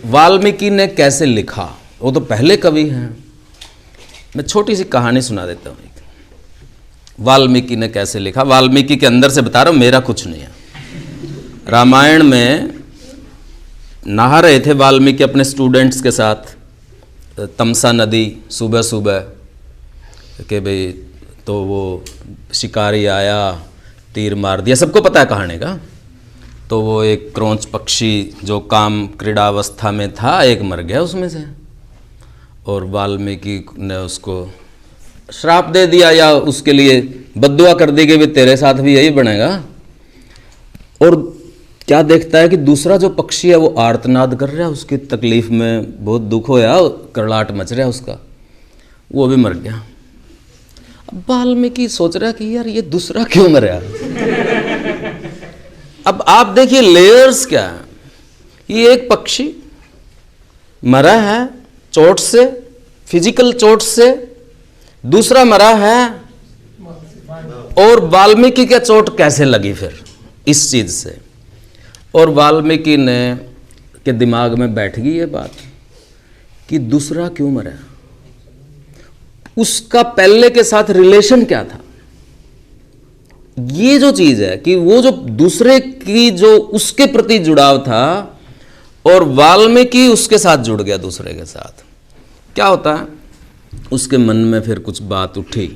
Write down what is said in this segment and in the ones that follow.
वाल्मीकि ने कैसे लिखा, वो तो पहले कवि हैं। मैं छोटी सी कहानी सुना देता हूँ। वाल्मीकि ने कैसे लिखा, वाल्मीकि के अंदर से बता रहा हूँ, मेरा कुछ नहीं है। रामायण में नहा रहे थे वाल्मीकि अपने स्टूडेंट्स के साथ तमसा नदी सुबह सुबह कि भाई, तो वो शिकारी आया, तीर मार दिया, सबको पता है कहानी का। तो वो एक क्रोंच पक्षी जो काम क्रीड़ावस्था में था, एक मर गया उसमें से, और वाल्मीकि ने उसको श्राप दे दिया या उसके लिए बद्दुआ कर दी कि भी तेरे साथ भी यही बनेगा। और क्या देखता है कि दूसरा जो पक्षी है वो आर्तनाद कर रहा है, उसकी तकलीफ में बहुत दुख होया, करलाट मच रहा है उसका, वो भी मर गया। अब वाल्मीकि सोच रहा है कि यार ये दूसरा क्यों मरा। अब आप देखिए लेयर्स क्या है। ये एक पक्षी मरा है चोट से, फिजिकल चोट से, दूसरा मरा है, और वाल्मीकि का चोट कैसे लगी फिर इस चीज से। और वाल्मीकि ने के दिमाग में बैठ गई ये बात कि दूसरा क्यों मरा, उसका पहले के साथ रिलेशन क्या था। ये जो चीज है कि वो जो दूसरे की जो उसके प्रति जुड़ाव था, और वाल्मीकि उसके साथ जुड़ गया दूसरे के साथ। क्या होता है, उसके मन में फिर कुछ बात उठी,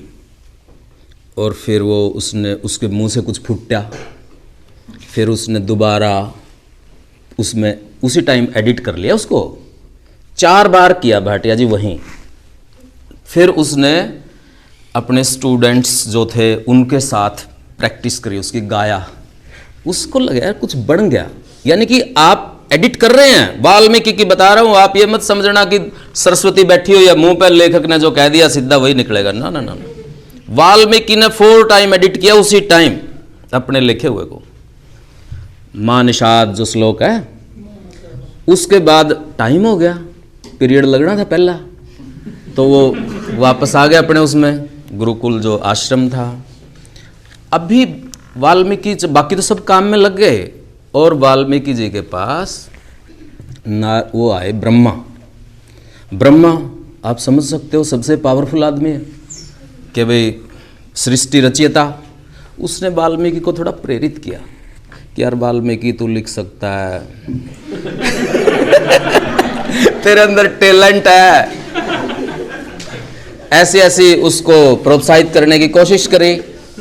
और फिर वो उसने उसके मुंह से कुछ फूटा, फिर उसने दोबारा उसमें उसी टाइम एडिट कर लिया, उसको 4 बार किया भाटिया जी वहीं। फिर उसने अपने स्टूडेंट्स जो थे उनके साथ प्रैक्टिस करी, उसकी गाया, उसको लगा यार कुछ बन गया। यानी कि आप एडिट कर रहे हैं, वाल्मीकि की बता रहा हूं, आप ये मत समझना कि सरस्वती बैठी हो या मुंह पर लेखक ने जो कह दिया सीधा वही निकलेगा, ना ना ना। वाल्मीकि ने 4 टाइम एडिट किया उसी टाइम अपने लिखे हुए को। मां निषाद जो श्लोक है, उसके बाद टाइम हो गया, पीरियड लगना था पहला, तो वो वापस आ गया अपने उसमें गुरुकुल जो आश्रम था। अभी वाल्मीकि बाकी तो सब काम में लग गए, और वाल्मीकि जी के पास ना वो आए ब्रह्मा। ब्रह्मा आप समझ सकते हो सबसे पावरफुल आदमी है कि भाई सृष्टि रचयिता। उसने वाल्मीकि को थोड़ा प्रेरित किया कि यार वाल्मीकि तू लिख सकता है, तेरे अंदर टैलेंट है। ऐसी ऐसी उसको प्रोत्साहित करने की कोशिश करी।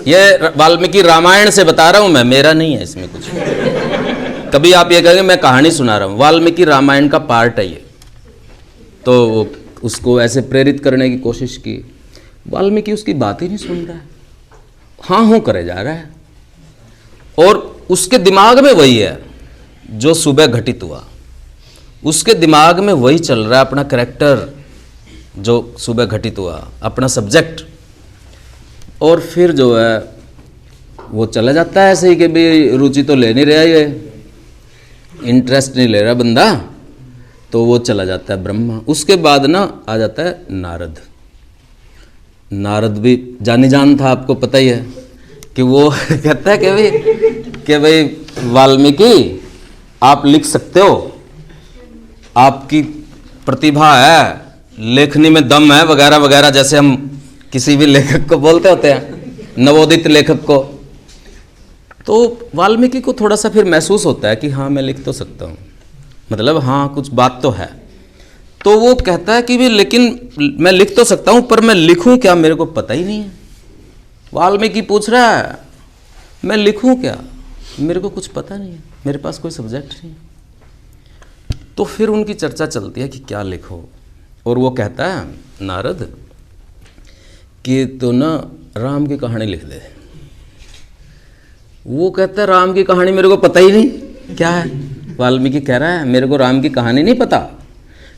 ये वाल्मीकि रामायण से बता रहा हूं मैं, मेरा नहीं है इसमें कुछ। कभी आप ये कहेंगे मैं कहानी सुना रहा हूं, वाल्मीकि रामायण का पार्ट है ये। तो उसको ऐसे प्रेरित करने की कोशिश की, वाल्मीकि उसकी बात ही नहीं सुन रहा है, हाँ हूं करे जा रहा है। और उसके दिमाग में वही है जो सुबह घटित हुआ, उसके दिमाग में वही चल रहा है, अपना कैरेक्टर जो सुबह घटित हुआ, अपना सब्जेक्ट। और फिर जो है वो चला जाता है ऐसे ही कि भी रुचि तो ले नहीं रहा, ये इंटरेस्ट नहीं ले रहा बंदा, तो वो चला जाता है ब्रह्मा। उसके बाद ना आ जाता है नारद। नारद भी जानी जान था, आपको पता ही है कि वो कहता है कि भाई वाल्मीकि आप लिख सकते हो, आपकी प्रतिभा है, लेखनी में दम है, वगैरह वगैरह, जैसे हम किसी भी लेखक को बोलते होते हैं, नवोदित लेखक को। तो वाल्मीकि को थोड़ा सा फिर महसूस होता है कि हाँ मैं लिख तो सकता हूँ, मतलब हाँ कुछ बात तो है। तो वो कहता है कि भी लेकिन मैं लिख तो सकता हूँ, पर मैं लिखूँ क्या, मेरे को पता ही नहीं है। वाल्मीकि पूछ रहा है मैं लिखूँ क्या, मेरे को कुछ पता नहीं है, मेरे पास कोई सब्जेक्ट नहीं। तो फिर उनकी चर्चा चलती है कि क्या लिखो। और वो कहता है नारद कि तो ना राम की कहानी लिख दे। वो कहता है राम की कहानी मेरे को पता ही नहीं क्या है। वाल्मीकि कह रहा है मेरे को राम की कहानी नहीं पता।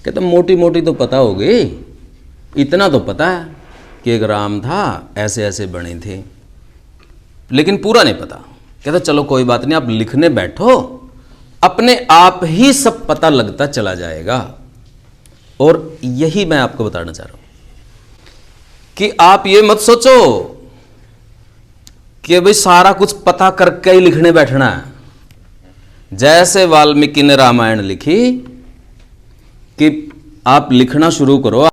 कहता मोटी मोटी तो पता होगी, इतना तो पता है कि एक राम था, ऐसे ऐसे बने थे, लेकिन पूरा नहीं पता। कहता चलो कोई बात नहीं, आप लिखने बैठो, अपने आप ही सब पता लगता चला जाएगा। और यही मैं आपको बताना चाह रहा हूं कि आप ये मत सोचो कि भाई सारा कुछ पता करके ही लिखने बैठना है। जैसे वाल्मीकि ने रामायण लिखी, कि आप लिखना शुरू करो।